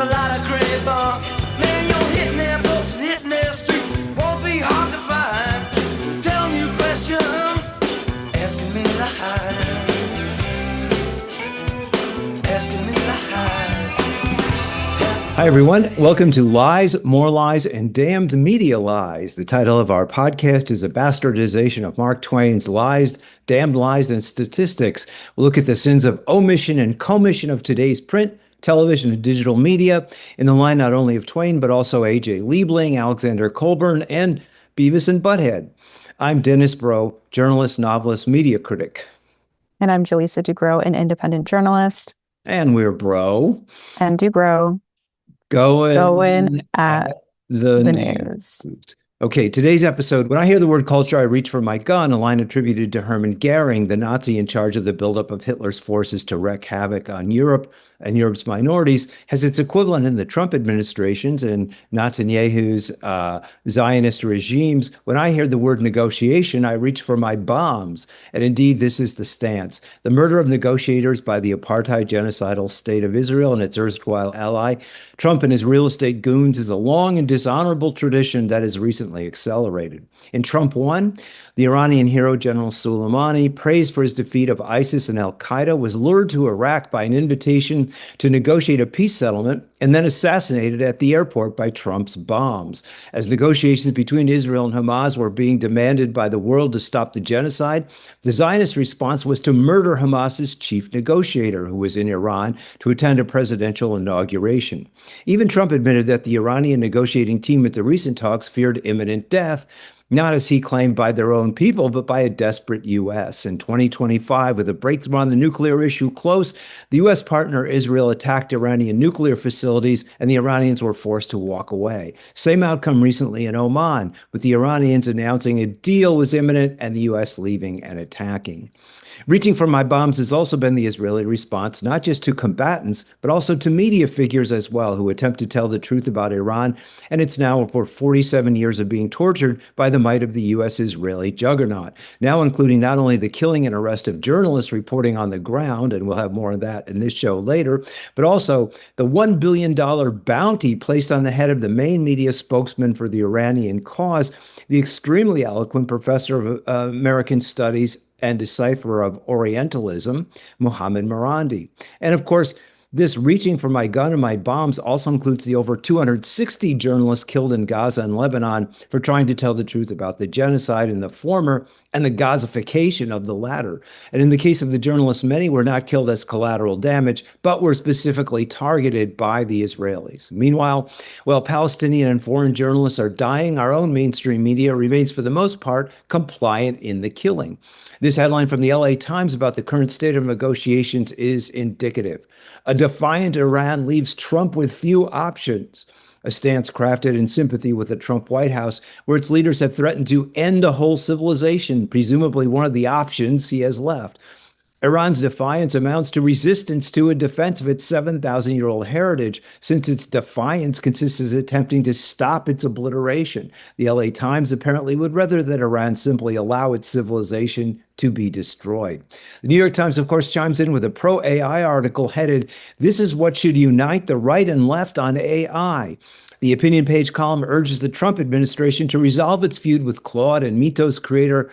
a lot of great bar. Man, you're hitting their books and hitting their streets. Won't be hard to find. Telling you questions, asking me lies. Asking me lies. Hi, everyone. Welcome to Lies, More Lies, and Damned Media Lies. The title of our podcast is a bastardization of Mark Twain's Lies, Damned Lies, and Statistics. We'll look at the sins of omission and commission of today's print, television, and digital media in the line not only of Twain, but also A.J. Liebling, Alexander Colburn, and Beavis and Butthead. I'm Dennis Bro, journalist, novelist, media critic. And I'm Jaleesa Dugro, an independent journalist. And we're Bro. And Dugro. Going at the news. Okay, today's episode, when I hear the word culture, I reach for my gun, a line attributed to Hermann Goering, the Nazi in charge of the buildup of Hitler's forces to wreak havoc on Europe and Europe's minorities, has its equivalent in the Trump administrations and Netanyahu's Zionist regimes. When I hear the word negotiation, I reach for my bombs. And indeed, this is the stance. The murder of negotiators by the apartheid genocidal state of Israel and its erstwhile ally, Trump and his real estate goons, is a long and dishonorable tradition that has recently accelerated. In Trump 1, the Iranian hero General Soleimani, praised for his defeat of ISIS and al-Qaeda, was lured to Iraq by an invitation to negotiate a peace settlement and then assassinated at the airport by Trump's bombs. As negotiations between Israel and Hamas were being demanded by the world to stop the genocide, the Zionist response was to murder Hamas's chief negotiator, who was in Iran, to attend a presidential inauguration. Even Trump admitted that the Iranian negotiating team at the recent talks feared imminent death, not, as he claimed, by their own people, but by a desperate U.S. In 2025, with a breakthrough on the nuclear issue close, the U.S. partner Israel attacked Iranian nuclear facilities, and the Iranians were forced to walk away. Same outcome recently in Oman, with the Iranians announcing a deal was imminent and the U.S. leaving and attacking. Reaching for my bombs has also been the Israeli response, not just to combatants, but also to media figures as well, who attempt to tell the truth about Iran and its now for 47 years of being tortured by the might of the U.S.-Israeli juggernaut, now including not only the killing and arrest of journalists reporting on the ground, and we'll have more of that in this show later, but also the $1 billion bounty placed on the head of the main media spokesman for the Iranian cause, the extremely eloquent professor of American Studies and decipherer of Orientalism, Mohammad Marandi. And of course, this reaching for my gun and my bombs also includes the over 260 journalists killed in Gaza and Lebanon for trying to tell the truth about the genocide in the former and the Gazification of the latter. And in the case of the journalists, many were not killed as collateral damage, but were specifically targeted by the Israelis. Meanwhile, while Palestinian and foreign journalists are dying, our own mainstream media remains, for the most part, compliant in the killing. This headline from the LA Times about the current state of negotiations is indicative. A defiant Iran leaves Trump with few options. A stance crafted in sympathy with the Trump White House, where its leaders have threatened to end a whole civilization, presumably one of the options he has left. Iran's defiance amounts to resistance to a defense of its 7,000-year-old heritage, since its defiance consists of attempting to stop its obliteration. The LA Times apparently would rather that Iran simply allow its civilization to be destroyed. The New York Times, of course, chimes in with a pro-AI article headed, "This is what should unite the right and left on AI." The opinion page column urges the Trump administration to resolve its feud with Claude and Mythos creator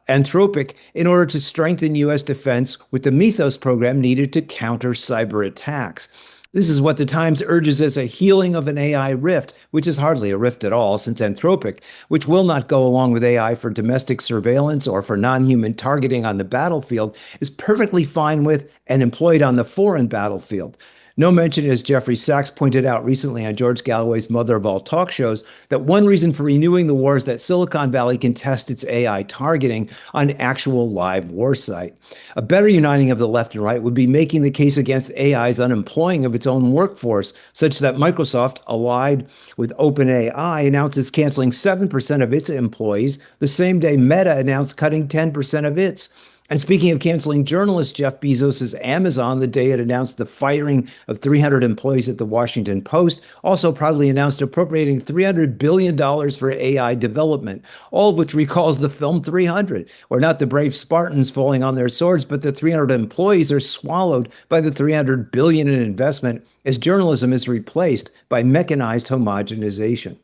Anthropic in order to strengthen U.S. defense with the Mythos program needed to counter cyber attacks. This is what the Times urges as a healing of an AI rift, which is hardly a rift at all, since Anthropic, which will not go along with AI for domestic surveillance or for non-human targeting on the battlefield, is perfectly fine with and employed on the foreign battlefield. No mention, as Jeffrey Sachs pointed out recently on George Galloway's Mother of All Talk shows, that one reason for renewing the war is that Silicon Valley can test its AI targeting on actual live war site. A better uniting of the left and right would be making the case against AI's unemploying of its own workforce, such that Microsoft, allied with OpenAI, announces canceling 7% of its employees the same day Meta announced cutting 10% of its. And speaking of canceling journalists, Jeff Bezos' Amazon, the day it announced the firing of 300 employees at the Washington Post, also proudly announced appropriating $300 billion for AI development, all of which recalls the film 300, where not the brave Spartans falling on their swords, but the 300 employees are swallowed by the 300 billion in investment as journalism is replaced by mechanized homogenization.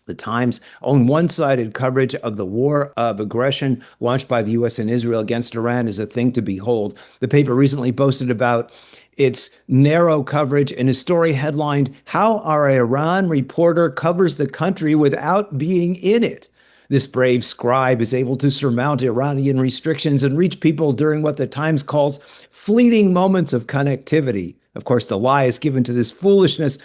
The Times owned one-sided coverage of the war of aggression launched by the U.S. and Israel against Iran is a thing to behold. The paper recently boasted about its narrow coverage in a story headlined, "How Our Iran Reporter Covers the Country Without Being in It." This brave scribe is able to surmount Iranian restrictions and reach people during what the Times calls fleeting moments of connectivity. Of course, the lie is given to this foolishness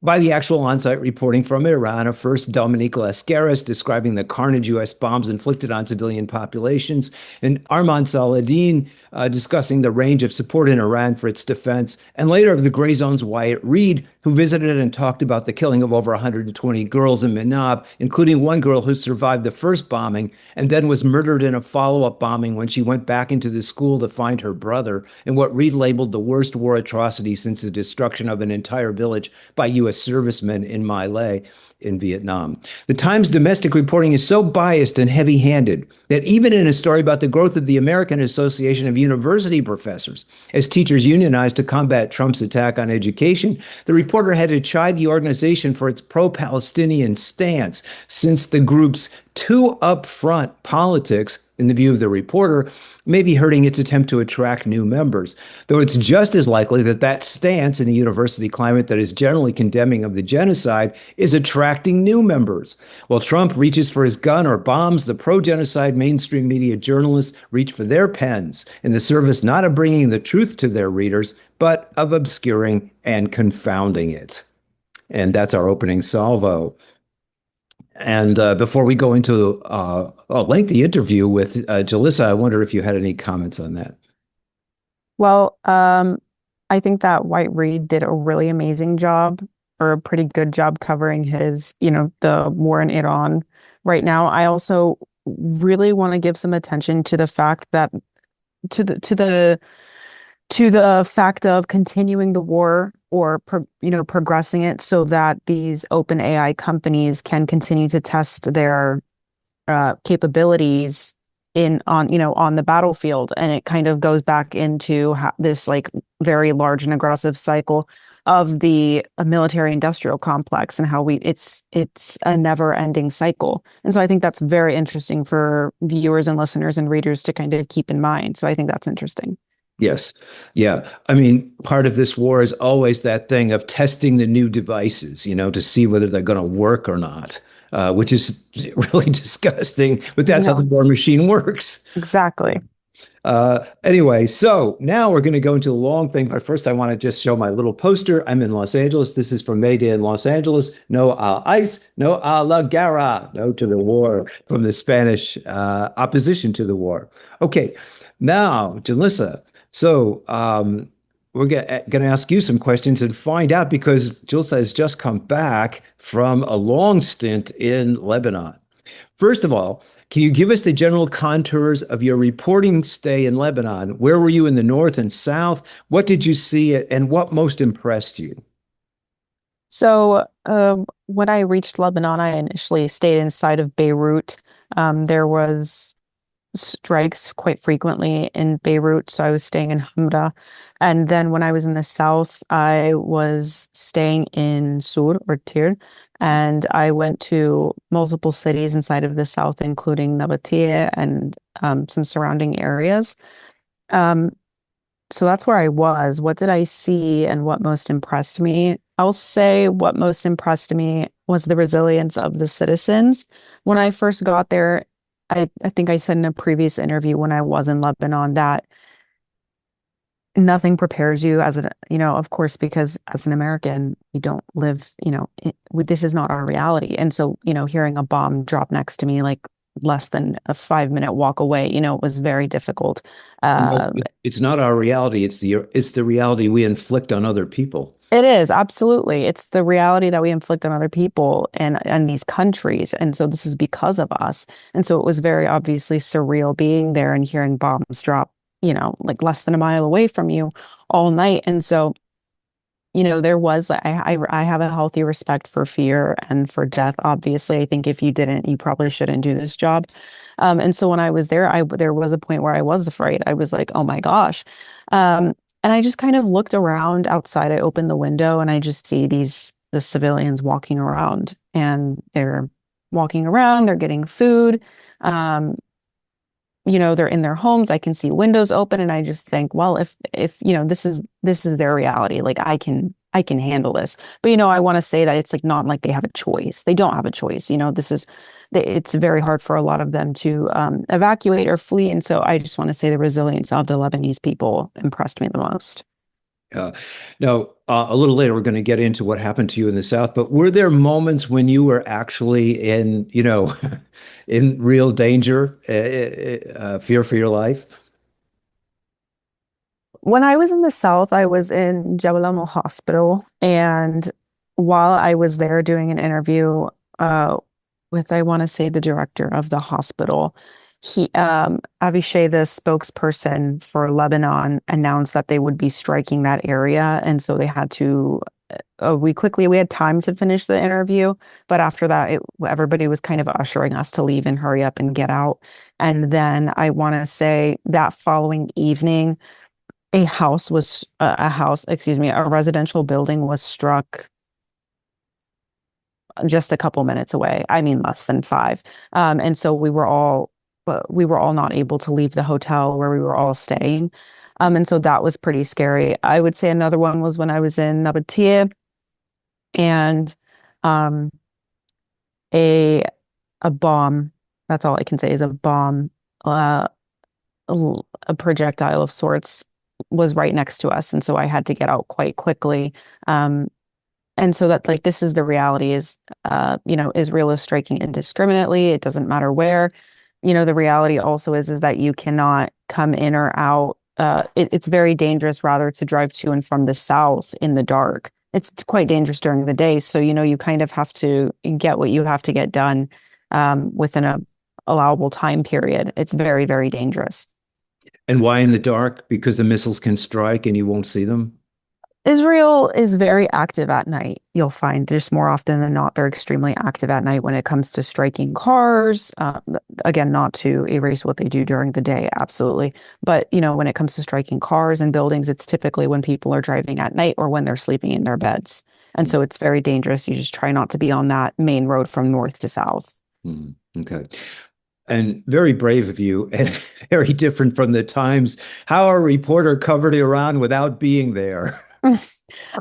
by the actual on-site reporting from Iran of first Dominique Lascaris describing the carnage U.S. bombs inflicted on civilian populations, and Arman Saladin discussing the range of support in Iran for its defense, and later of the Gray Zone's Wyatt Reed, who visited and talked about the killing of over 120 girls in Menab, including one girl who survived the first bombing and then was murdered in a follow-up bombing when she went back into the school to find her brother, in what Reed labeled the worst war atrocity since the destruction of an entire village by U.S. servicemen in My Lai in Vietnam. The Times' domestic reporting is so biased and heavy-handed that even in a story about the growth of the American Association of University Professors, as teachers unionized to combat Trump's attack on education, the reporter had to chide the organization for its pro-Palestinian stance, since the group's too upfront politics, in the view of the reporter, may be hurting its attempt to attract new members, though it's just as likely that that stance in a university climate that is generally condemning of the genocide is attracting new members. While Trump reaches for his gun or bombs, the pro-genocide mainstream media journalists reach for their pens in the service not of bringing the truth to their readers, but of obscuring and confounding it. And that's our opening salvo. And before we go into a lengthy interview with Jalissa, I wonder if you had any comments on that. Well, I think that Wyatt Reed did a really amazing job, or a pretty good job covering his, the war in Iran right now. I also really want to give some attention to the fact that to the fact of continuing the war, or progressing it so that these open AI companies can continue to test their capabilities on the battlefield. And it kind of goes back into this like very large and aggressive cycle of the military industrial complex, and how it's a never ending cycle. And so I think that's very interesting for viewers and listeners and readers to kind of keep in mind. So I think that's interesting. Yes. Yeah. I mean, part of this war is always that thing of testing the new devices, to see whether they're going to work or not, which is really disgusting, but that's how the war machine works. Exactly. Anyway, so now we're going to go into a long thing, but first I want to just show my little poster. I'm in Los Angeles. This is from May Day in Los Angeles. No al ice, no a la guerra, no to the war, from the Spanish opposition to the war. Okay. Now, Jalissa, so we're going to ask you some questions and find out, because Jalissa has just come back from a long stint in Lebanon. First of all, can you give us the general contours of your reporting stay in Lebanon? Where were you in the north and south? What did you see, and what most impressed you? So when I reached Lebanon, I initially stayed inside of Beirut. There was strikes quite frequently in Beirut, so I was staying in Hamra. And then when I was in the south, I was staying in Sur, or Tir, and I went to multiple cities inside of the south, including Nabatea and some surrounding areas. So that's where I was. What did I see and what most impressed me? I'll say what most impressed me was the resilience of the citizens. When I first got there, I think I said in a previous interview when I was in Lebanon that nothing prepares you of course, because as an American, we don't live, this is not our reality. And so, hearing a bomb drop next to me, like, less than a 5-minute walk away. It was very difficult. It's not our reality. It's the reality we inflict on other people. It is, absolutely. It's the reality that we inflict on other people and these countries. And so this is because of us. And so it was very obviously surreal being there and hearing bombs drop, like less than a mile away from you all night. And so, there was, I have a healthy respect for fear and for death. Obviously, I think if you didn't, you probably shouldn't do this job. And so when I was there, there was a point where I was afraid. I was like, oh my gosh. And I just kind of looked around outside. I opened the window and I just see the civilians walking around, and they're walking around, they're getting food. They're in their homes. I can see windows open, and I just think, well, if this is their reality, like I can handle this. But I want to say that it's like not like they have a choice. They don't have a choice. It's very hard for a lot of them to evacuate or flee. And so I just want to say the resilience of the Lebanese people impressed me the most. Now, a little later, we're going to get into what happened to you in the South, but were there moments when you were actually in, in real danger, fear for your life? When I was in the South, I was in Jebel Amal Hospital. And while I was there doing an interview with, I want to say, the director of the hospital, Avishai, the spokesperson for Lebanon, announced that they would be striking that area. And so they had to, we had time to finish the interview. But after that, everybody was kind of ushering us to leave and hurry up and get out. And then I want to say that following evening, a residential building was struck just a couple minutes away. I mean, less than 5. And so we were all not able to leave the hotel where we were all staying. And so that was pretty scary. I would say another one was when I was in Nabatea, and a bomb, that's all I can say, is a bomb, a projectile of sorts, was right next to us. And so I had to get out quite quickly. And so that's like, this is the reality is, Israel is striking indiscriminately. It doesn't matter where. The reality also is that you cannot come in or out. It's very dangerous rather to drive to and from the South in the dark. It's quite dangerous during the day. So, you kind of have to get what you have to get done within a allowable time period. It's very, very dangerous. And why in the dark? Because the missiles can strike and you won't see them? Israel is very active at night. You'll find just more often than not, they're extremely active at night when it comes to striking cars. Again, not to erase what they do during the day, absolutely. But, when it comes to striking cars and buildings, it's typically when people are driving at night or when they're sleeping in their beds. And so it's very dangerous. You just try not to be on that main road from north to south. Okay. And very brave of you, and very different from the times how a reporter covered Iran without being there.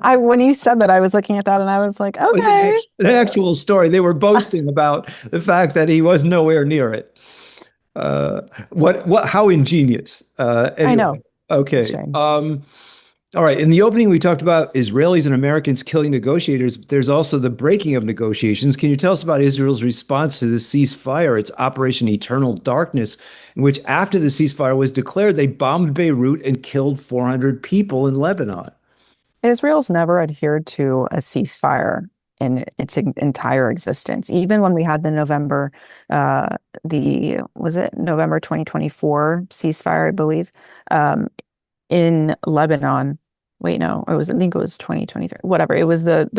When you said that, I was looking at that and I was like, okay. An actual story. They were boasting about the fact that he was nowhere near it. How ingenious. Anyway. I know. Okay. All right. In the opening, we talked about Israelis and Americans killing negotiators. There's also the breaking of negotiations. Can you tell us about Israel's response to the ceasefire, its Operation Eternal Darkness, in which after the ceasefire was declared, they bombed Beirut and killed 400 people in Lebanon? Israel's never adhered to a ceasefire in its entire existence. Even when we had the November 2024 ceasefire, I believe, in Lebanon. Wait, no, I think it was 2023. Whatever. It was the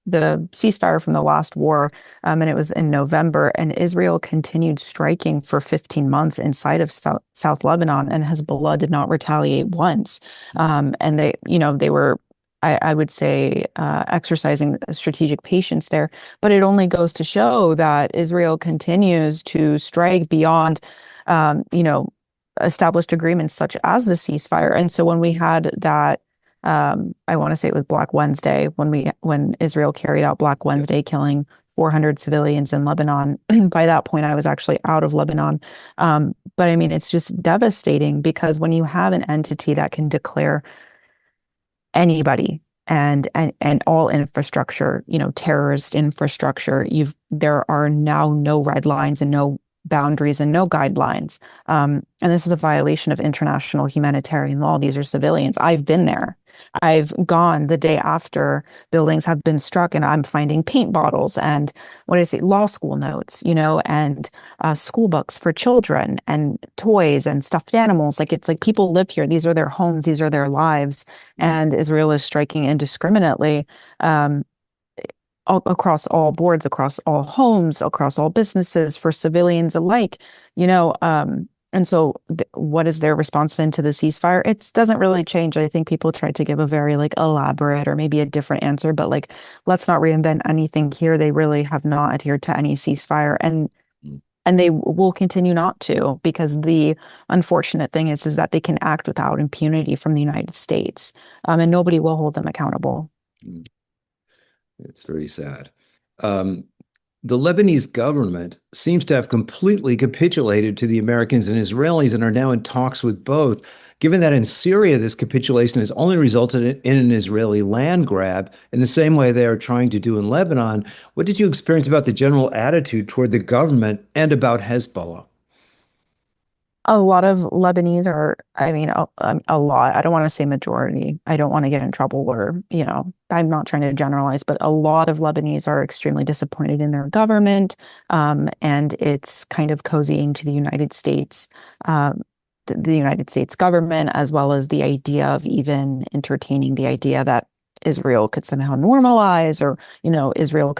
ceasefire from the last war, and it was in November. And Israel continued striking for 15 months inside of South Lebanon, and Hezbollah did not retaliate once. And they were, I would say, exercising strategic patience there. But it only goes to show that Israel continues to strike beyond, established agreements such as the ceasefire. And so when we had that, I want to say it was Black Wednesday, when Israel carried out Black Wednesday, killing 400 civilians in Lebanon. By that point, I was actually out of Lebanon. But I mean, it's just devastating because when you have an entity that can declare anybody and all infrastructure, terrorist infrastructure, there are now no red lines and no boundaries and no guidelines. And this is a violation of international humanitarian law. These are civilians. I've been there. I've gone the day after buildings have been struck, and I'm finding paint bottles and what did I say, law school notes, and school books for children and toys and stuffed animals. Like, it's like people live here. These are their homes. These are their lives. And Israel is striking indiscriminately across all boards, across all homes, across all businesses for civilians alike, and so what is their response then to the ceasefire? It doesn't really change. I think people try to give a very elaborate or maybe a different answer, but let's not reinvent anything here. They really have not adhered to any ceasefire, and they will continue not to, because the unfortunate thing is that they can act without impunity from the United States, and nobody will hold them accountable. It's very sad. The Lebanese government seems to have completely capitulated to the Americans and Israelis and are now in talks with both. Given that in Syria, this capitulation has only resulted in an Israeli land grab in the same way they are trying to do in Lebanon, what did you experience about the general attitude toward the government and about Hezbollah? A lot of Lebanese are, a lot. I don't want to say majority. I don't want to get in trouble or, I'm not trying to generalize, but a lot of Lebanese are extremely disappointed in their government. And it's kind of cozying to the United States, the United States government, as well as the idea of even entertaining the idea that Israel could somehow normalize, or Israelis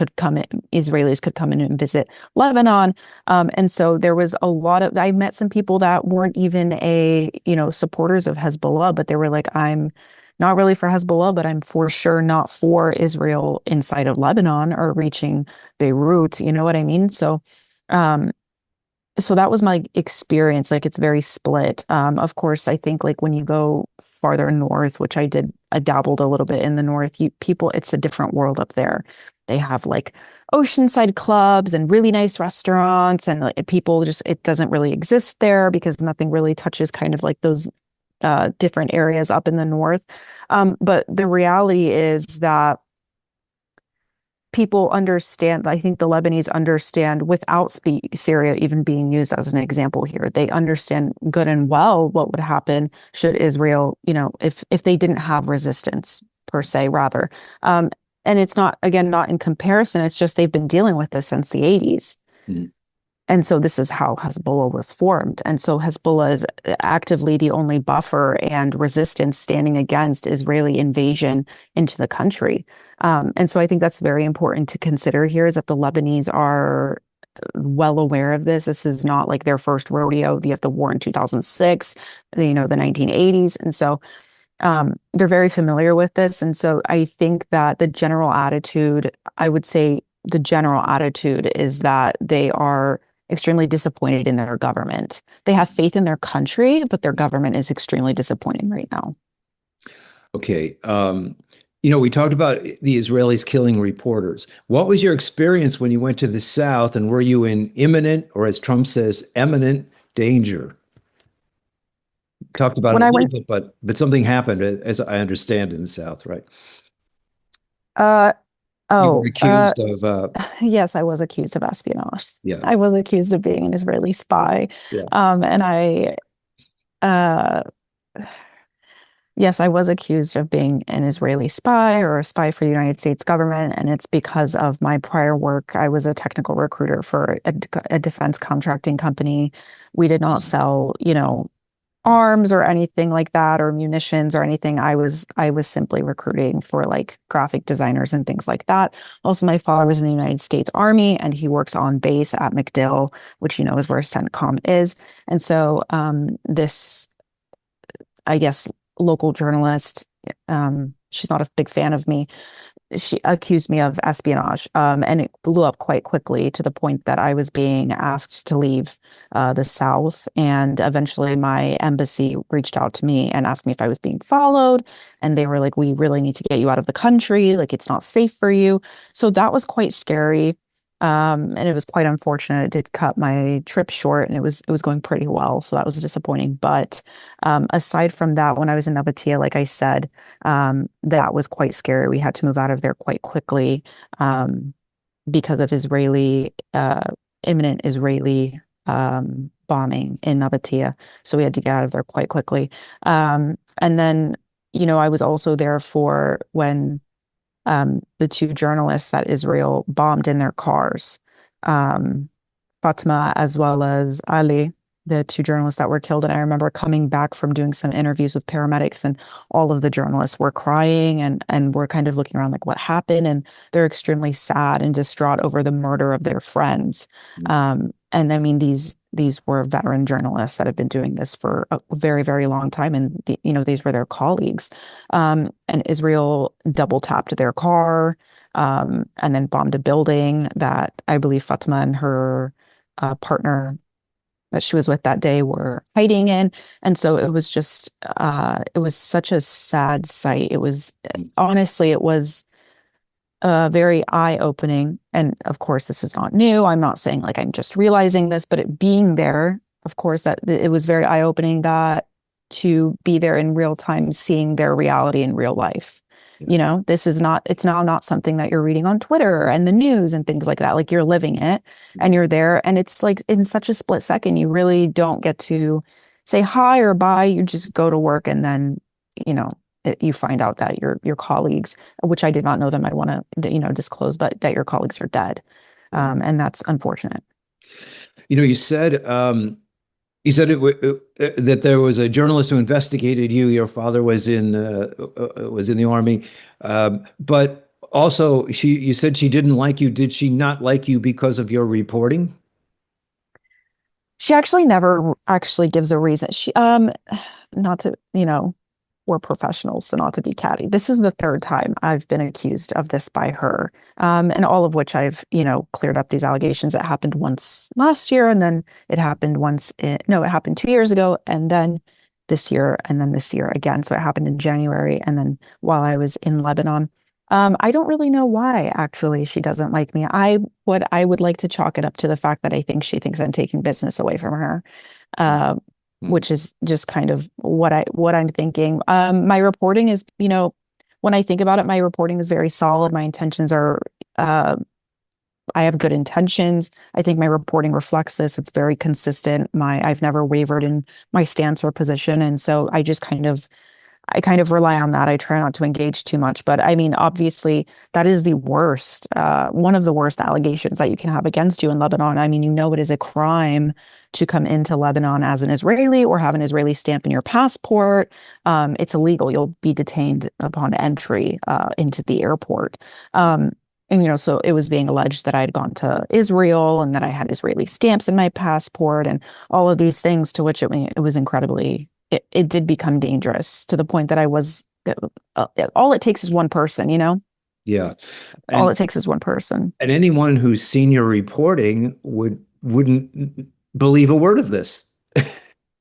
could come in and visit Lebanon, and so there was a lot of. I met some people that weren't even supporters of Hezbollah, but they were like, "I'm not really for Hezbollah, but I'm for sure not for Israel inside of Lebanon or reaching Beirut." You know what I mean? So that was my experience. It's very split. Of course, I think when you go farther north, which I did, I dabbled a little bit in the north, it's a different world up there. They have oceanside clubs and really nice restaurants, and people it doesn't really exist there because nothing really touches kind of those different areas up in the north. But the reality is that people understand, I think the Lebanese understand, without Syria even being used as an example here, they understand good and well what would happen should Israel, if they didn't have resistance per se, rather. And it's not in comparison, it's just they've been dealing with this since the 80s. Mm-hmm. And so this is how Hezbollah was formed. And so Hezbollah is actively the only buffer and resistance standing against Israeli invasion into the country. And so I think that's very important to consider here, is that the Lebanese are well aware of this. This is not their first rodeo. You have the war in 2006, the 1980s. And so they're very familiar with this. And so I think that the general attitude is that they are extremely disappointed in their government. They have faith in their country, but their government is extremely disappointing right now. Okay. We talked about the Israelis killing reporters. What was your experience when you went to the South, and were you in imminent, or as Trump says, eminent danger? Talked about it a little bit, but something happened, as I understand, in the South, right? You were accused of... Yes, I was accused of espionage. Yeah. I was accused of being an Israeli spy. Yeah. Yes, I was accused of being an Israeli spy or a spy for the United States government, and it's because of my prior work. I was a technical recruiter for a defense contracting company. We did not sell, arms or anything like that, or munitions or anything. I was simply recruiting for graphic designers and things like that. Also, my father was in the United States Army, and he works on base at MacDill, which is where CENTCOM is. And so this, I guess, local journalist, she's not a big fan of me. She accused me of espionage, and it blew up quite quickly to the point that I was being asked to leave the South. And eventually my embassy reached out to me and asked me if I was being followed. And they were like, "We really need to get you out of the country. It's not safe for you." So that was quite scary. And it was quite unfortunate. It did cut my trip short, and it was going pretty well. So that was disappointing. But aside from that, when I was in Nabatea, like I said, that was quite scary. We had to move out of there quite quickly because of imminent Israeli bombing in Nabatea. So we had to get out of there quite quickly. And then, I was also there for when the two journalists that Israel bombed in their cars, Fatma as well as Ali, the two journalists that were killed. And I remember coming back from doing some interviews with paramedics, and all of the journalists were crying and were kind of looking around like, what happened? And they're extremely sad and distraught over the murder of their friends. And I mean, these were veteran journalists that have been doing this for a very, very long time. And, these were their colleagues. And Israel double tapped their car, and then bombed a building that I believe Fatma and her partner that she was with that day were hiding in. And so it was just, it was such a sad sight. It was, honestly, it was very eye-opening. And of course, this is not new. I'm not saying like I'm just realizing this, but it being there, of course, that it was very eye-opening that to be there in real time, seeing their reality in real life. It's now not something that you're reading on Twitter and the news and things like that. Like, you're living it and you're there, and it's like in such a split second, you really don't get to say hi or bye. You just go to work, and then, you find out that your colleagues, which I did not know them, I want to, disclose, but that your colleagues are dead. And that's unfortunate. You said, that there was a journalist who investigated you. Your father was in the army, but also you said she didn't like you. Did she not like you because of your reporting? She actually never actually gives a reason. She not to, we're professionals, so not to be catty. This is the third time I've been accused of this by her, and all of which I've, cleared up these allegations. It happened once last year, and then it happened it happened 2 years ago, and then this year, and then this year again. So it happened in January, and then while I was in Lebanon. I don't really know why, actually, she doesn't like me. I would like to chalk it up to the fact that I think she thinks I'm taking business away from her. Which is just kind of what I'm thinking. My reporting is, when I think about it, my reporting is very solid. My intentions are, I have good intentions. I think my reporting reflects this. It's very consistent. I've never wavered in my stance or position. And so I kind of rely on that. I try not to engage too much, but I mean, obviously that is the worst, one of the worst allegations that you can have against you in Lebanon. I mean, it is a crime to come into Lebanon as an Israeli or have an Israeli stamp in your passport. It's illegal. You'll be detained upon entry into the airport. And, so it was being alleged that I had gone to Israel and that I had Israeli stamps in my passport and all of these things, to which it was incredibly, it did become dangerous to the point that I was, all it takes is one person, Yeah. All it takes is one person. And anyone who's seen your reporting wouldn't believe a word of this.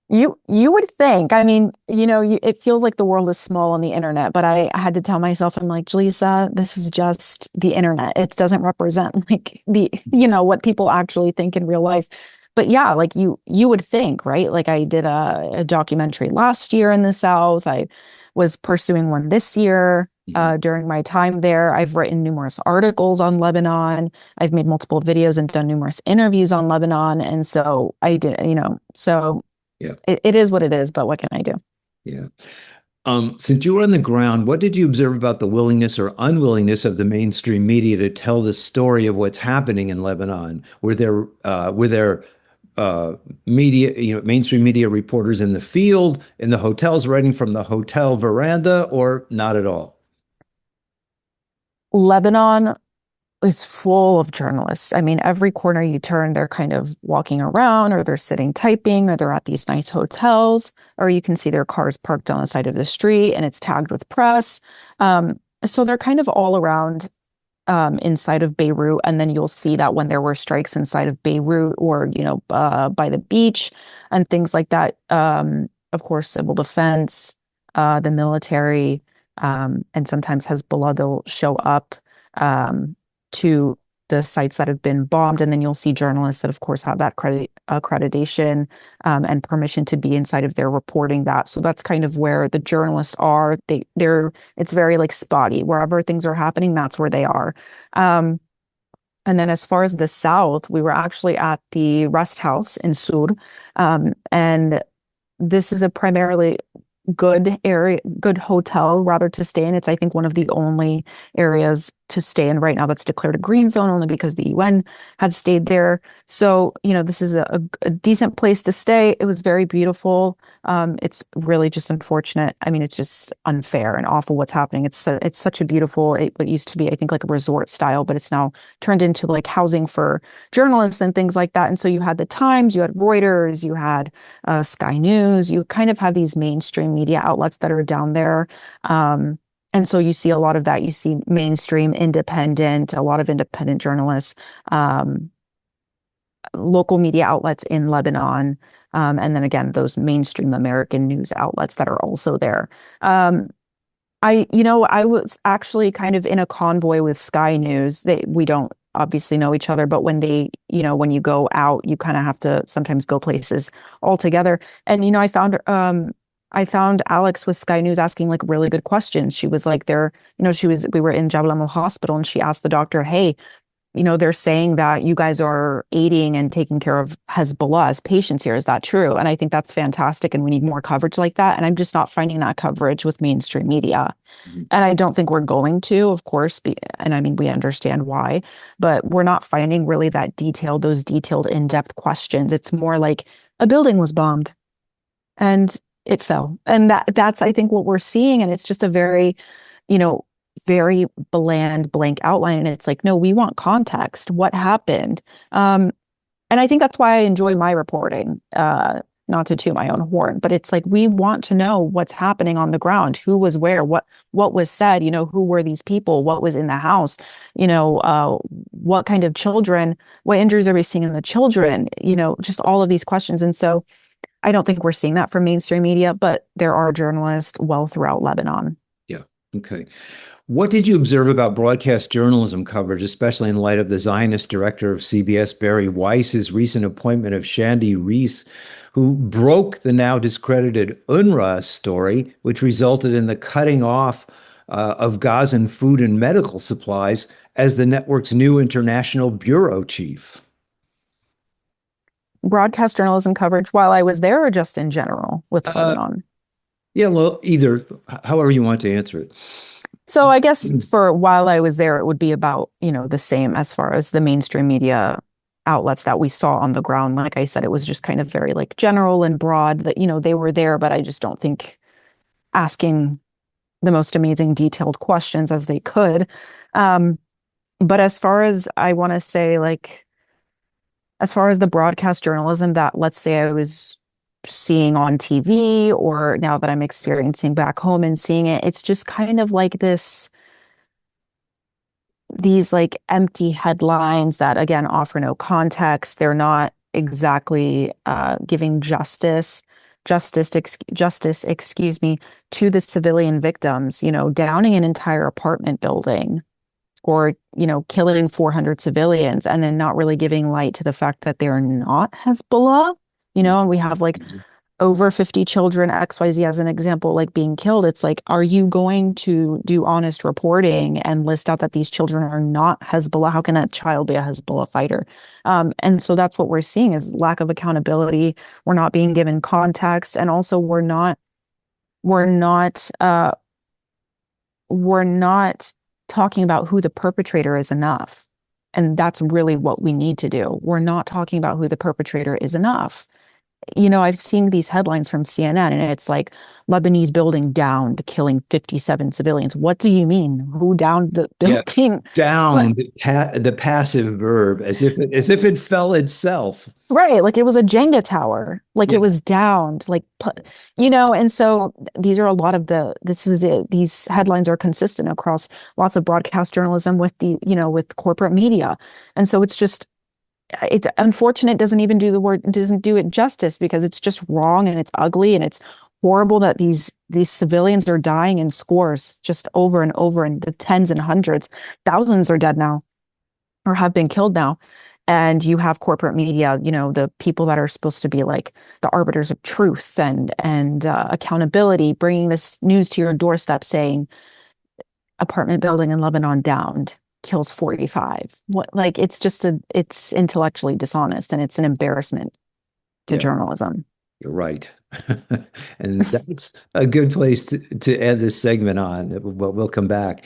You would think. I mean, it feels like the world is small on the internet, but I had to tell myself, I'm like, Jaleesa, this is just the internet. It doesn't represent like what people actually think in real life. But yeah, like you would think, right? Like, I did a documentary last year in the South. I was pursuing one this year during my time there. I've written numerous articles on Lebanon. I've made multiple videos and done numerous interviews on Lebanon. And so I did, so yeah, it is what it is, but what can I do? Yeah. Since you were on the ground, what did you observe about the willingness or unwillingness of the mainstream media to tell the story of what's happening in Lebanon? Were there media, mainstream media reporters in the field, in the hotels, writing from the hotel veranda, or not at all? Lebanon is full of journalists. I mean, every corner you turn, they're kind of walking around, or they're sitting typing, or they're at these nice hotels, or you can see their cars parked on the side of the street and it's tagged with press. So they're kind of all around inside of Beirut. And then you'll see that when there were strikes inside of Beirut or, by the beach and things like that, of course, civil defense, the military, and sometimes Hezbollah, they'll show up to the sites that have been bombed. And then you'll see journalists that, of course, have that accreditation and permission to be inside of there reporting that. So that's kind of where the journalists are. It's very like spotty. Wherever things are happening, that's where they are. And then as far as the south, we were actually at the rest house in Sur. And this is a primarily good area, good hotel rather to stay in. It's, I think, one of the only areas to stay in right now that's declared a green zone, only because the UN had stayed there. So, this is a decent place to stay. It was very beautiful. It's really just unfortunate. I mean, it's just unfair and awful what's happening. It's such a beautiful, it used to be, I think, like a resort style, but it's now turned into like housing for journalists and things like that. And so you had the Times, you had Reuters, you had Sky News, you kind of have these mainstream media outlets that are down there. And so you see a lot of that. You see mainstream, independent, a lot of independent journalists, local media outlets in Lebanon, and then again, those mainstream American news outlets that are also there. I was actually kind of in a convoy with Sky News. We don't obviously know each other, but when when you go out, you kind of have to sometimes go places all together. And, I found Alex with Sky News asking like really good questions. She was like we were in Jabal Amel Hospital, and she asked the doctor, hey, they're saying that you guys are aiding and taking care of Hezbollah as patients here. Is that true? And I think that's fantastic. And we need more coverage like that. And I'm just not finding that coverage with mainstream media. Mm-hmm. And I don't think we're going to, of course, and I mean, we understand why, but we're not finding really those detailed in-depth questions. It's more like a building was bombed and it fell. And that's, I think, what we're seeing. And it's just a very, very bland blank outline. And it's like, no, we want context. What happened? And I think that's why I enjoy my reporting, not to toot my own horn, but it's like, we want to know what's happening on the ground, who was where, what was said, who were these people, what was in the house, what kind of children, what injuries are we seeing in the children, just all of these questions. And so I don't think we're seeing that from mainstream media, but there are journalists well throughout Lebanon. Yeah. Okay. What did you observe about broadcast journalism coverage, especially in light of the Zionist director of CBS, Barry Weiss's recent appointment of Shandy Reese, who broke the now discredited UNRWA story, which resulted in the cutting off of Gazan food and medical supplies as the network's new international bureau chief? Broadcast journalism coverage while I was there, or just in general with Lebanon? Yeah, well, either, however you want to answer it. So I guess for while I was there, it would be about, the same as far as the mainstream media outlets that we saw on the ground. Like I said, it was just kind of very like general and broad that, they were there, but I just don't think asking the most amazing detailed questions as they could. But as far as I want to say, like, as far as the broadcast journalism that, let's say, I was seeing on TV, or now that I'm experiencing back home and seeing it, it's just kind of like these like empty headlines that, again, offer no context. They're not exactly giving justice, excuse me, to the civilian victims, downing an entire apartment building, or, killing 400 civilians, and then not really giving light to the fact that they're not Hezbollah, and we have like over 50 children, XYZ as an example, like being killed. It's like, are you going to do honest reporting and list out that these children are not Hezbollah? How can a child be a Hezbollah fighter? And so that's what we're seeing is lack of accountability. We're not being given context. And also we're not talking about who the perpetrator is enough. And that's really what we need to do. We're not talking about who the perpetrator is enough. I've seen these headlines from CNN, and it's like Lebanese building downed, killing 57 civilians. What do you mean? Who downed the building? Downed, the passive verb, as if it fell itself. Right, like it was a Jenga tower, like it was downed, like, and so these are a lot of these headlines are consistent across lots of broadcast journalism with with corporate media. And so it's just, it's unfortunate, doesn't do it justice, because it's just wrong and it's ugly and it's horrible that these civilians are dying in scores just over and over, and the tens and hundreds, thousands are dead now or have been killed now. And you have corporate media, the people that are supposed to be like the arbiters of truth and accountability, bringing this news to your doorstep saying apartment building in Lebanon downed. kills 45. What, like, it's just it's intellectually dishonest, and it's an embarrassment to journalism. You're right. And that's a good place to end this segment on. We'll come back.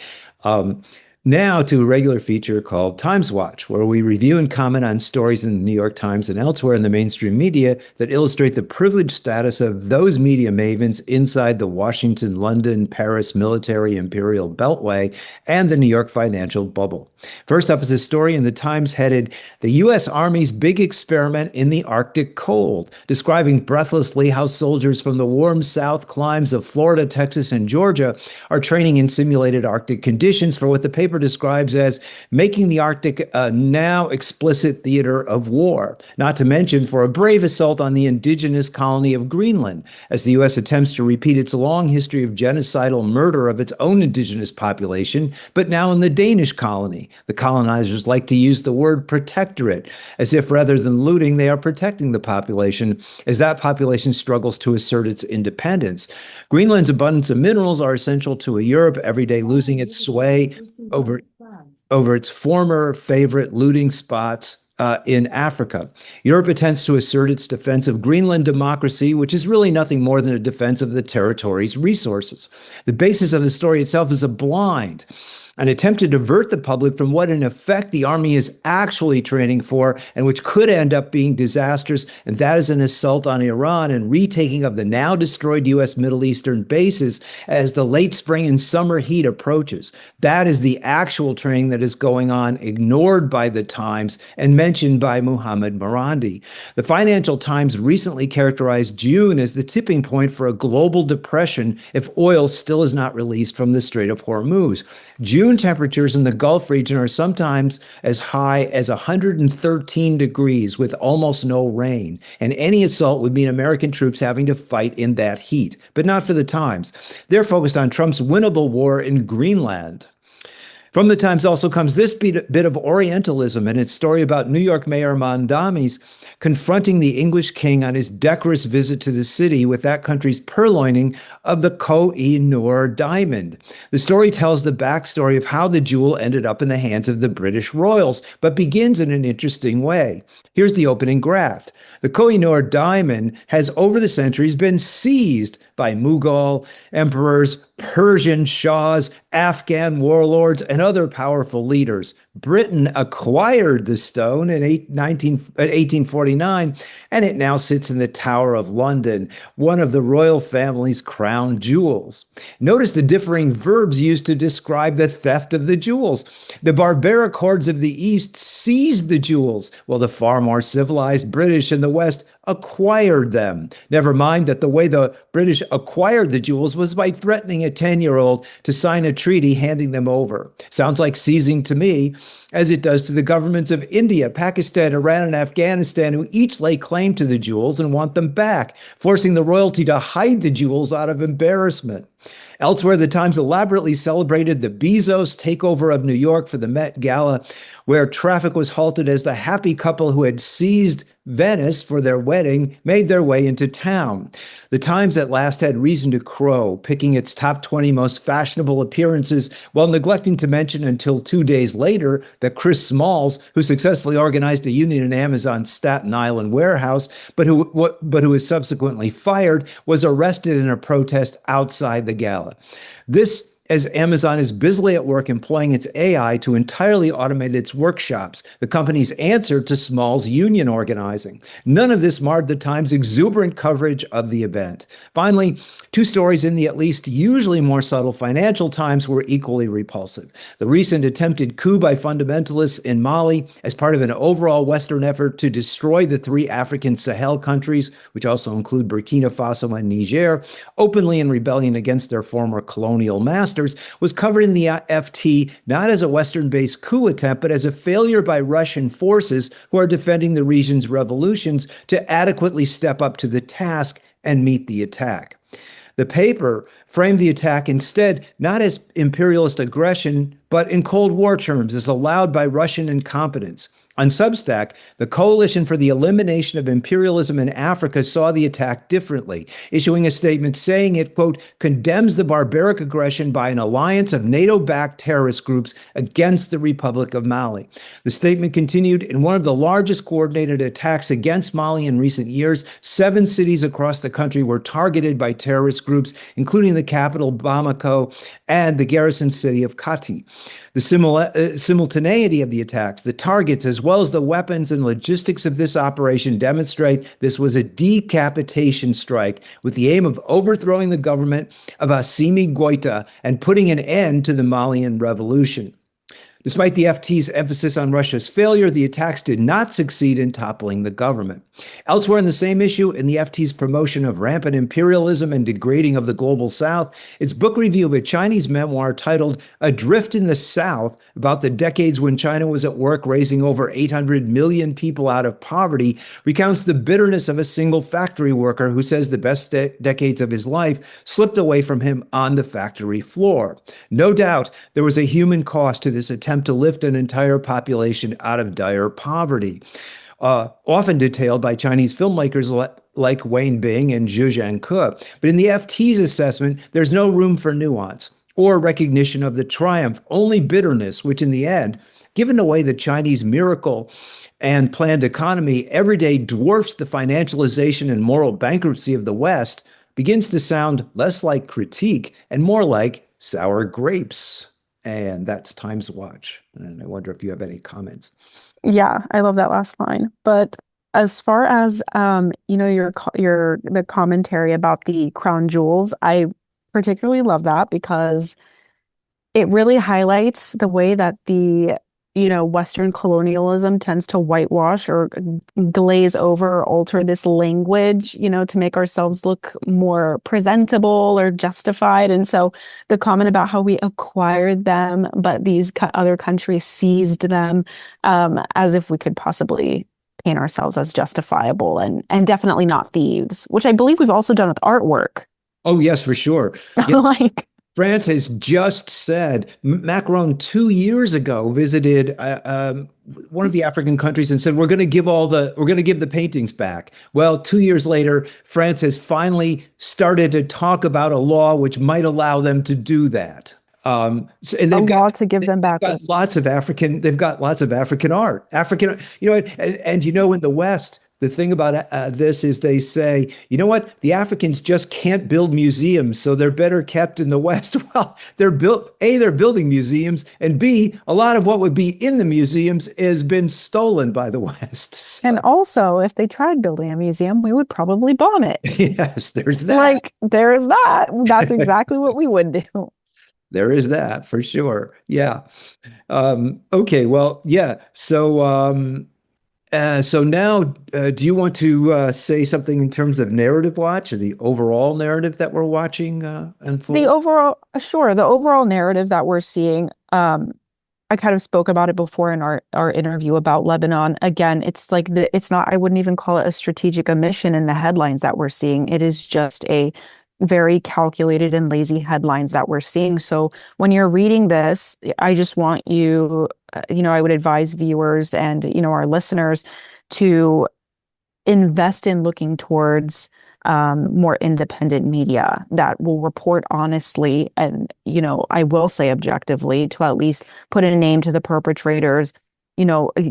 Now to a regular feature called Times Watch, where we review and comment on stories in the New York Times and elsewhere in the mainstream media that illustrate the privileged status of those media mavens inside the Washington, London, Paris military imperial beltway and the New York financial bubble. First up is a story in the Times headed, "The U.S. Army's Big Experiment in the Arctic Cold," describing breathlessly how soldiers from the warm South climes of Florida, Texas, and Georgia are training in simulated Arctic conditions for what the paper describes as making the Arctic a now explicit theater of war, not to mention for a brave assault on the indigenous colony of Greenland, as the U.S. attempts to repeat its long history of genocidal murder of its own indigenous population, but now in the Danish colony. The colonizers like to use the word protectorate, as if rather than looting, they are protecting the population, as that population struggles to assert its independence. Greenland's abundance of minerals are essential to a Europe every day losing its sway over its former favorite looting spots in Africa. Europe attempts to assert its defense of Greenland democracy, which is really nothing more than a defense of the territory's resources. The basis of the story itself is a blind, an attempt to divert the public from what in effect the Army is actually training for, and which could end up being disastrous, and that is an assault on Iran and retaking of the now destroyed U.S. Middle Eastern bases as the late spring and summer heat approaches. That is the actual training that is going on, ignored by the Times and mentioned by Mohammed Marandi. The Financial Times recently characterized June as the tipping point for a global depression if oil still is not released from the Strait of Hormuz. June temperatures in the Gulf region are sometimes as high as 113 degrees with almost no rain, and any assault would mean American troops having to fight in that heat. But not for the Times. They're focused on Trump's winnable war in Greenland. From the Times also comes this bit of Orientalism and its story about New York Mayor Mondamis confronting the English king on his decorous visit to the city with that country's purloining of the Koh-i-Noor diamond. The story tells the backstory of how the jewel ended up in the hands of the British royals, but begins in an interesting way. Here's the opening graft. The Koh-i-Noor diamond has over the centuries been seized by Mughal emperors, Persian shahs, Afghan warlords, and other powerful leaders. Britain acquired the stone in 1849, and it now sits in the Tower of London, one of the royal family's crown jewels. Notice the differing verbs used to describe the theft of the jewels. The barbaric hordes of the East seized the jewels, while the far more civilized British in the West acquired them. Never mind that the way the British acquired the jewels was by threatening a 10-year-old to sign a treaty handing them over. Sounds like seizing to me, as it does to the governments of India, Pakistan, Iran, and Afghanistan, who each lay claim to the jewels and want them back, forcing the royalty to hide the jewels out of embarrassment. Elsewhere, the Times elaborately celebrated the Bezos takeover of New York for the Met Gala, where traffic was halted as the happy couple who had seized Venice for their wedding made their way into town. The Times at last had reason to crow, picking its top 20 most fashionable appearances while neglecting to mention until 2 days later that Chris Smalls, who successfully organized a union in Amazon's Staten Island warehouse, but who was subsequently fired, was arrested in a protest outside the gala. This, as Amazon is busily at work employing its AI to entirely automate its workshops, the company's answer to Small's union organizing. None of this marred the Times' exuberant coverage of the event. Finally, two stories in the at least usually more subtle Financial Times were equally repulsive. The recent attempted coup by fundamentalists in Mali as part of an overall Western effort to destroy the three African Sahel countries, which also include Burkina Faso and Niger, openly in rebellion against their former colonial masters, was covered in the FT not as a Western-based coup attempt, but as a failure by Russian forces who are defending the region's revolutions to adequately step up to the task and meet the attack. The paper framed the attack instead not as imperialist aggression, but in Cold War terms is allowed by Russian incompetence. On Substack, the Coalition for the Elimination of Imperialism in Africa saw the attack differently, issuing a statement saying it, quote, condemns the barbaric aggression by an alliance of NATO-backed terrorist groups against the Republic of Mali. The statement continued, in one of the largest coordinated attacks against Mali in recent years, 7 cities across the country were targeted by terrorist groups, including the capital Bamako and the garrison city of Kati. The simultaneity of the attacks, the targets, as well as the weapons and logistics of this operation demonstrate this was a decapitation strike with the aim of overthrowing the government of Assimi Goïta and putting an end to the Malian revolution. Despite the FT's emphasis on Russia's failure, the attacks did not succeed in toppling the government. Elsewhere in the same issue, in the FT's promotion of rampant imperialism and degrading of the global South, its book review of a Chinese memoir titled Adrift in the South, about the decades when China was at work raising over 800 million people out of poverty, recounts the bitterness of a single factory worker who says the best decades of his life slipped away from him on the factory floor. No doubt, there was a human cost to this attempt to lift an entire population out of dire poverty, often detailed by Chinese filmmakers like Wayne Bing and Zhu Zhangke. But in the FT's assessment, there's no room for nuance or recognition of the triumph, only bitterness, which in the end, given away the Chinese miracle and planned economy every day dwarfs the financialization and moral bankruptcy of the West, begins to sound less like critique and more like sour grapes. And that's Time's Watch. And I wonder if you have any comments. Yeah, I love that last line. But as far as the commentary about the crown jewels, I particularly love that because it really highlights the way that the Western colonialism tends to whitewash or glaze over or alter this language, to make ourselves look more presentable or justified. And so the comment about how we acquired them, but these other countries seized them, as if we could possibly paint ourselves as justifiable and definitely not thieves, which I believe we've also done with artwork. Oh, yes, for sure. Yes. France has just said, Macron 2 years ago visited one of the African countries and said, we're going to give the paintings back. Well, 2 years later, France has finally started to talk about a law which might allow them to do that. And they've got to give them back. They've got lots of African art. And in the West, the thing about this is they say, you know what? The Africans just can't build museums, so they're better kept in the West. Well, they're building museums, and B, a lot of what would be in the museums has been stolen by the West. So. And also, if they tried building a museum, we would probably bomb it. Yes, there's that. There is that. That's exactly what we would do. There is that, for sure. Yeah. Okay, well, yeah. So now, do you want to say something in terms of narrative watch or the overall narrative that we're watching unfold? The overall narrative that we're seeing, I kind of spoke about it before in our interview about Lebanon. Again, it's like I wouldn't even call it a strategic omission in the headlines that we're seeing. It is just a very calculated and lazy headlines that we're seeing. So when you're reading this, I just want you, I would advise viewers and, our listeners to invest in looking towards more independent media that will report honestly and, I will say objectively, to at least put a name to the perpetrators,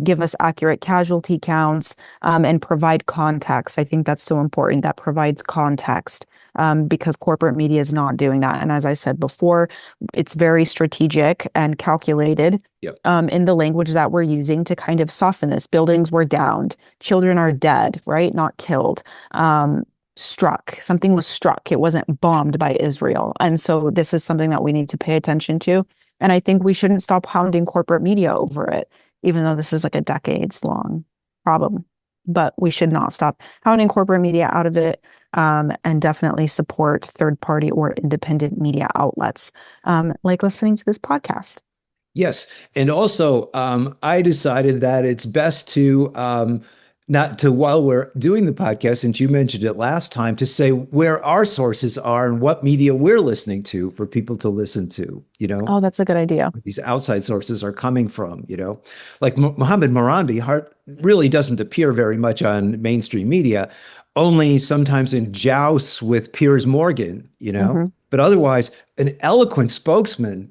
give us accurate casualty counts, and provide context. I think that's so important. That provides context, because corporate media is not doing that. And as I said before, it's very strategic and calculated. Yep. In the language that we're using to kind of soften this. Buildings were downed. Children are dead, right? Not killed. Struck. Something was struck. It wasn't bombed by Israel. And so this is something that we need to pay attention to. And I think we shouldn't stop hounding corporate media over it, even though this is like a decades-long problem. But we should not stop hounding corporate media out of it, and definitely support third-party or independent media outlets, like listening to this podcast. Yes. And also, I decided that it's best to not to, while we're doing the podcast, since you mentioned it last time, to say where our sources are and what media we're listening to for people to listen to, Oh, that's a good idea. these outside sources are coming from, like Mohammed Morandi really doesn't appear very much on mainstream media, only sometimes in jousts with Piers Morgan, Mhm. but otherwise an eloquent spokesman,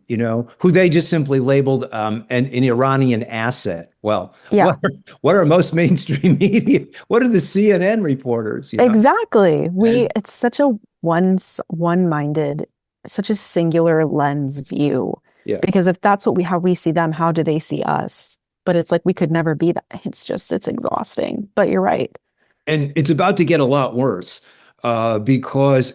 who they just simply labeled an Iranian asset. Well, Yeah, what are most mainstream media? What are the CNN reporters? exactly. And It's such a one-minded, such a singular lens view. yeah. Because if that's how we see them, how do they see us? But it's like we could never be that. It's exhausting. But you're right. And it's about to get a lot worse because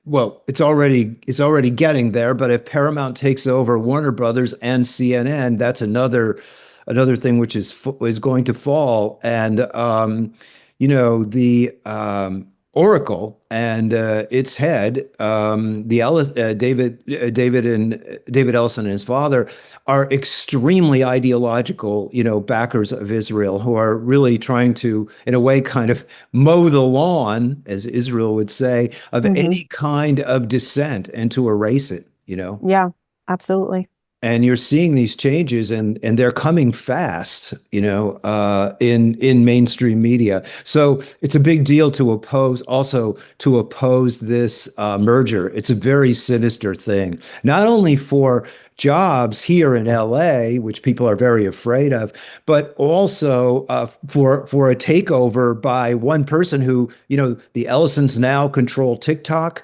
well, it's already getting there. But if Paramount takes over Warner Brothers and CNN, that's another thing which is going to fall. And the Oracle and its head, David Ellison and his father are extremely ideological, backers of Israel, who are really trying to, in a way, kind of mow the lawn, as Israel would say, of Mhm. any kind of dissent and to erase it. Yeah, absolutely. And you're seeing these changes, and they're coming fast, in mainstream media. So it's a big deal to oppose this merger. It's a very sinister thing, not only for jobs here in LA, which people are very afraid of, but also for a takeover by one person who, the Ellisons now control TikTok.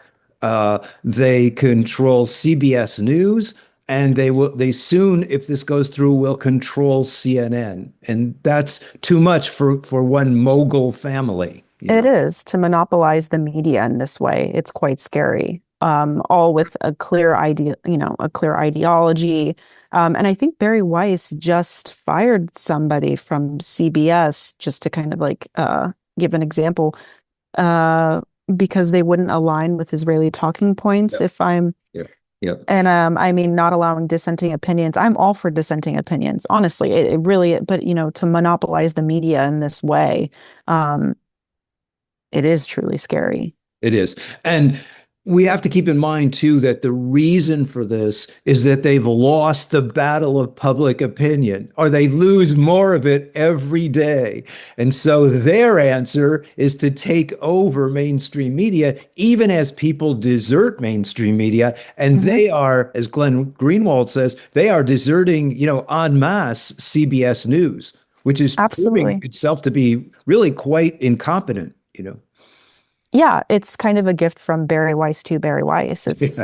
They control CBS News. And they soon, if this goes through, will control CNN. And that's too much for one mogul family. It is to monopolize the media in this way. It's quite scary. All with a clear idea, a clear ideology. And I think Barry Weiss just fired somebody from CBS, just to kind of like give an example, because they wouldn't align with Israeli talking points. Yeah. If I'm Yep. And I mean, not allowing dissenting opinions. I'm all for dissenting opinions, honestly. It really, but to monopolize the media in this way, it is truly scary. It is. And we have to keep in mind, too, that the reason for this is that they've lost the battle of public opinion, or they lose more of it every day. And so their answer is to take over mainstream media, even as people desert mainstream media. And they are, as Glenn Greenwald says, they are deserting, en masse CBS News, which is proving itself to be really quite incompetent, Yeah, it's kind of a gift from Barry Weiss to Barry Weiss. It's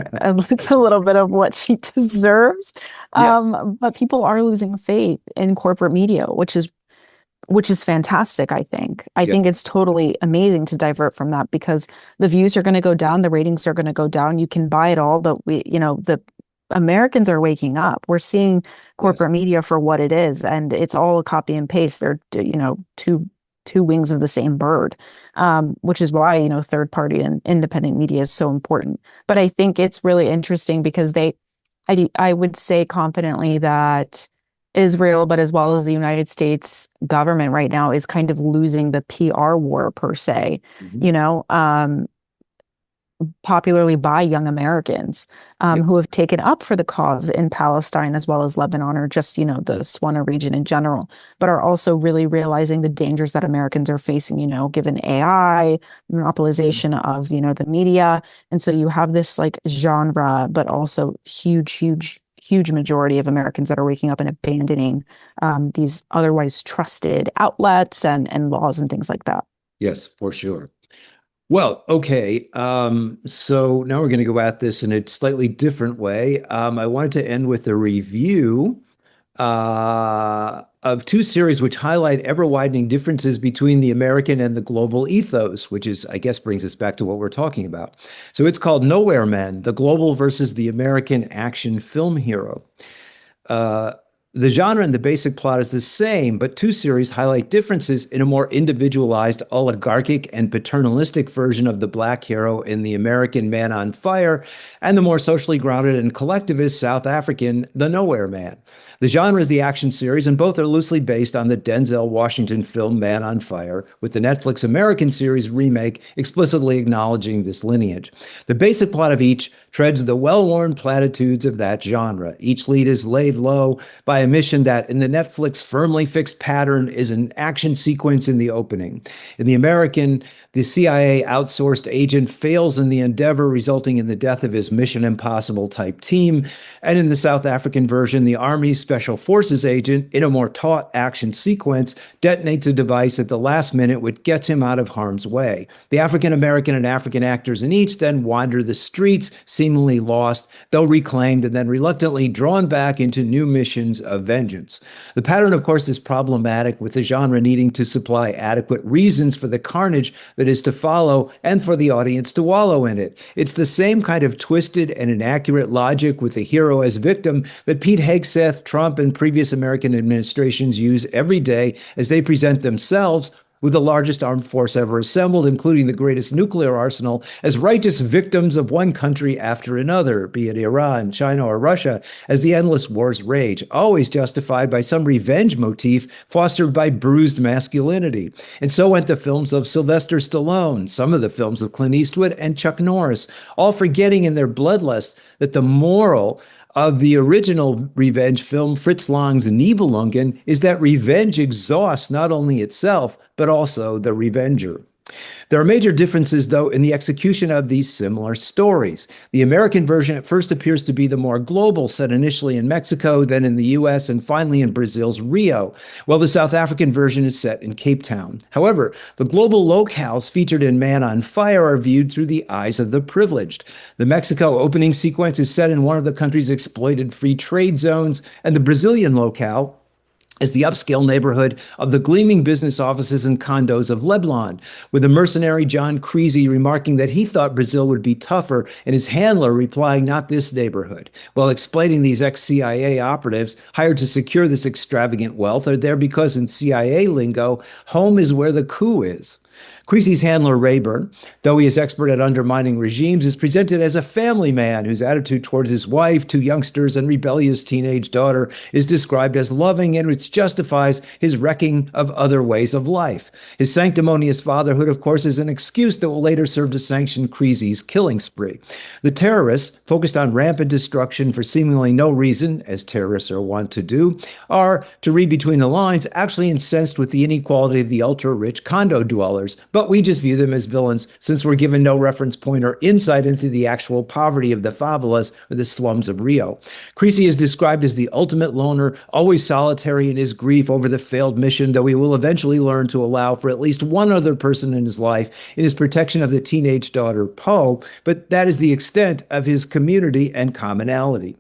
a little bit of what she deserves. But people are losing faith in corporate media, which is fantastic, I think. I think it's totally amazing to divert from that, because the views are going to go down, the ratings are going to go down. You can buy it all, but the Americans are waking up. We're seeing corporate media for what it is, and it's all a copy and paste. They're two wings of the same bird, which is why, third party and independent media is so important. But I think it's really interesting because I would say confidently that Israel, but as well as the United States government right now, is kind of losing the PR war per se, popularly by young Americans who have taken up for the cause in Palestine as well as Lebanon, or just, the Swana region in general, but are also really realizing the dangers that Americans are facing, given AI, monopolization of, the media. And so you have this like genre, but also huge majority of Americans that are waking up and abandoning these otherwise trusted outlets and laws and things like that. Yes, for sure. Well, okay. So now we're going to go at this in a slightly different way. I wanted to end with a review of two series which highlight ever-widening differences between the American and the global ethos, which is, I guess, brings us back to what we're talking about. So it's called Nowhere Men: The Global versus the American Action Film Hero. The genre and the basic plot is the same, but two series highlight differences in a more individualized, oligarchic, and paternalistic version of the Black hero in the American Man on Fire, and the more socially grounded and collectivist South African The Nowhere Man. The genre is the action series, and both are loosely based on the Denzel Washington film Man on Fire, with the Netflix American series remake explicitly acknowledging this lineage. The basic plot of each treads the well-worn platitudes of that genre. Each lead is laid low by a mission that, in the Netflix firmly fixed pattern, is an action sequence in the opening. In the American, the CIA outsourced agent fails in the endeavor, resulting in the death of his Mission Impossible type team. And in the South African version, the Army Special Forces agent, in a more taut action sequence, detonates a device at the last minute which gets him out of harm's way. The African American and African actors in each then wander the streets, seemingly lost, though reclaimed, and then reluctantly drawn back into new missions of vengeance. The pattern, of course, is problematic, with the genre needing to supply adequate reasons for the carnage that is to follow and for the audience to wallow in it. It's the same kind of twisted and inaccurate logic with the hero as victim that Pete Hegseth, Trump, and previous American administrations use every day as they present themselves, with the largest armed force ever assembled, including the greatest nuclear arsenal, as righteous victims of one country after another, be it Iran, China, or Russia, as the endless wars rage, always justified by some revenge motif fostered by bruised masculinity. And so went the films of Sylvester Stallone, some of the films of Clint Eastwood and Chuck Norris, all forgetting in their bloodlust that the moral of the original revenge film, Fritz Lang's Nibelungen, is that revenge exhausts not only itself, but also the revenger. There are major differences, though, in the execution of these similar stories. The American version at first appears to be the more global, set initially in Mexico, then in the US, and finally in Brazil's Rio, while the South African version is set in Cape Town. However, the global locales featured in Man on Fire are viewed through the eyes of the privileged. The Mexico opening sequence is set in one of the country's exploited free trade zones, and the Brazilian locale is the upscale neighborhood of the gleaming business offices and condos of Leblon, with the mercenary John Creasy remarking that he thought Brazil would be tougher, and his handler replying, "Not this neighborhood," while explaining these ex-CIA operatives hired to secure this extravagant wealth are there because, in CIA lingo, home is where the coup is. Creasy's handler, Rayburn, though he is expert at undermining regimes, is presented as a family man whose attitude towards his wife, two youngsters, and rebellious teenage daughter is described as loving, and which justifies his wrecking of other ways of life. His sanctimonious fatherhood, of course, is an excuse that will later serve to sanction Creasy's killing spree. The terrorists, focused on rampant destruction for seemingly no reason, as terrorists are wont to do, are, to read between the lines, actually incensed with the inequality of the ultra-rich condo dwellers, but we just view them as villains since we're given no reference point or insight into the actual poverty of the favelas or the slums of Rio. Creasy is described as the ultimate loner, always solitary in his grief over the failed mission, though he will eventually learn to allow for at least one other person in his life in his protection of the teenage daughter, Poe, but that is the extent of his community and commonality.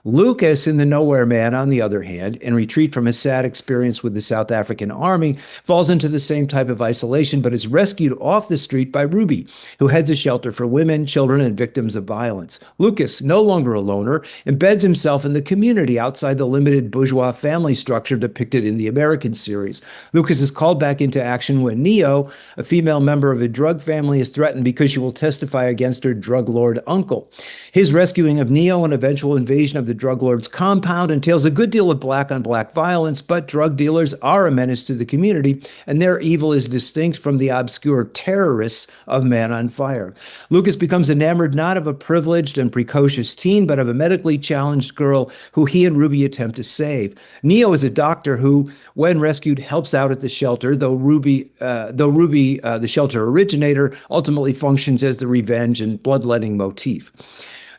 Lucas in The Nowhere Man, on the other hand, in retreat from his sad experience with the South African army, falls into the same type of isolation, but is rescued off the street by Ruby, who heads a shelter for women, children, and victims of violence. Lucas, no longer a loner, embeds himself in the community outside the limited bourgeois family structure depicted in the American series. Lucas is called back into action when Neo, a female member of a drug family, is threatened because she will testify against her drug lord uncle. His rescuing of Neo and eventual invasion of the drug lord's compound entails a good deal of black-on-black violence, but drug dealers are a menace to the community, and their evil is distinct from the obscure terrorists of Man on Fire. Lucas becomes enamored not of a privileged and precocious teen, but of a medically challenged girl who he and Ruby attempt to save. Neo is a doctor who, when rescued, helps out at the shelter, though Ruby, the shelter originator, ultimately functions as the revenge and bloodletting motif.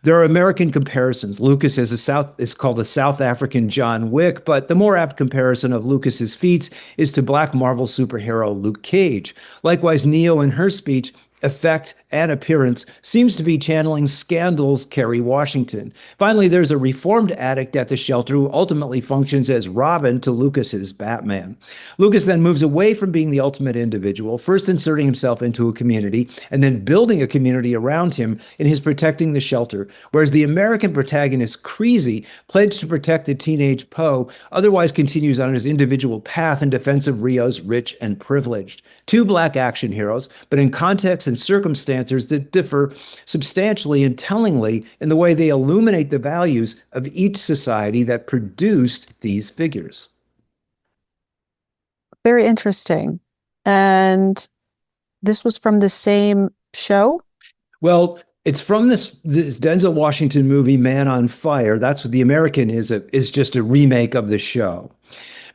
There are American comparisons. Lucas is called a South African John Wick, but the more apt comparison of Lucas's feats is to Black Marvel superhero Luke Cage. Likewise, Neo in her speech effect, and appearance seems to be channeling Scandal's Kerry Washington. Finally, there's a reformed addict at the shelter who ultimately functions as Robin to Lucas's Batman. Lucas then moves away from being the ultimate individual, first inserting himself into a community and then building a community around him in his protecting the shelter, whereas the American protagonist Creasy, pledged to protect the teenage Poe, otherwise continues on his individual path in defense of Rio's rich and privileged. Two Black action heroes, but in contexts and circumstances that differ substantially and tellingly in the way they illuminate the values of each society that produced these figures. Very interesting. And this was from the same show? Well, it's from this Denzel Washington movie, Man on Fire. That's what the American is just a remake of the show.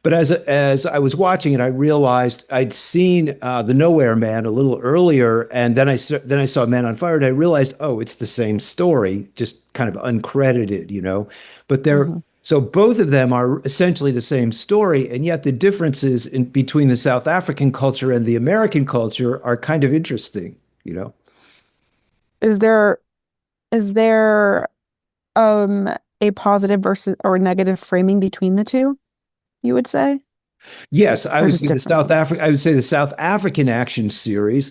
But as I was watching it, I realized I'd seen The Nowhere Man a little earlier, and then I saw Man on Fire, and I realized, oh, it's the same story, just kind of uncredited, you know. But so both of them are essentially the same story, and yet the differences between the South African culture and the American culture are kind of interesting, you know. Is there a positive versus or negative framing between the two, you would say? Yes, I Or would just say different? I would say the South African action series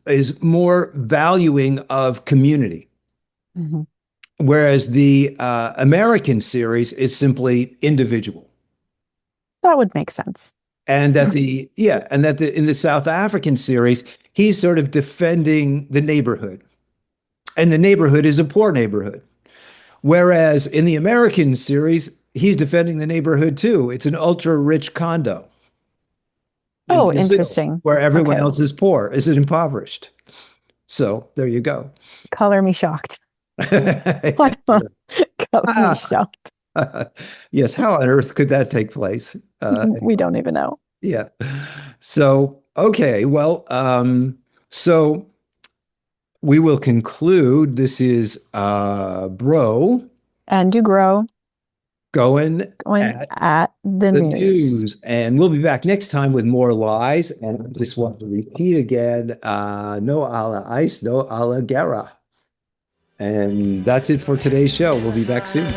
is more valuing of community, Mhm. whereas the American series is simply individual. That would make sense. And that in the South African series, he's sort of defending the neighborhood. And the neighborhood is a poor neighborhood. Whereas in the American series, he's defending the neighborhood too. It's an ultra-rich condo in Oh, Brazil, interesting. where everyone Okay. else is poor, is impoverished. So there you go. Color me shocked. Color me shocked. Yes, how on earth could that take place? We don't even know. Yeah. So, okay. Well, so we will conclude. This is Bro And you grow going at the the news. news. And we'll be back next time with more lies. And I just want to repeat again, no a la ice, no a la guerra. And that's it for today's show. We'll be back soon.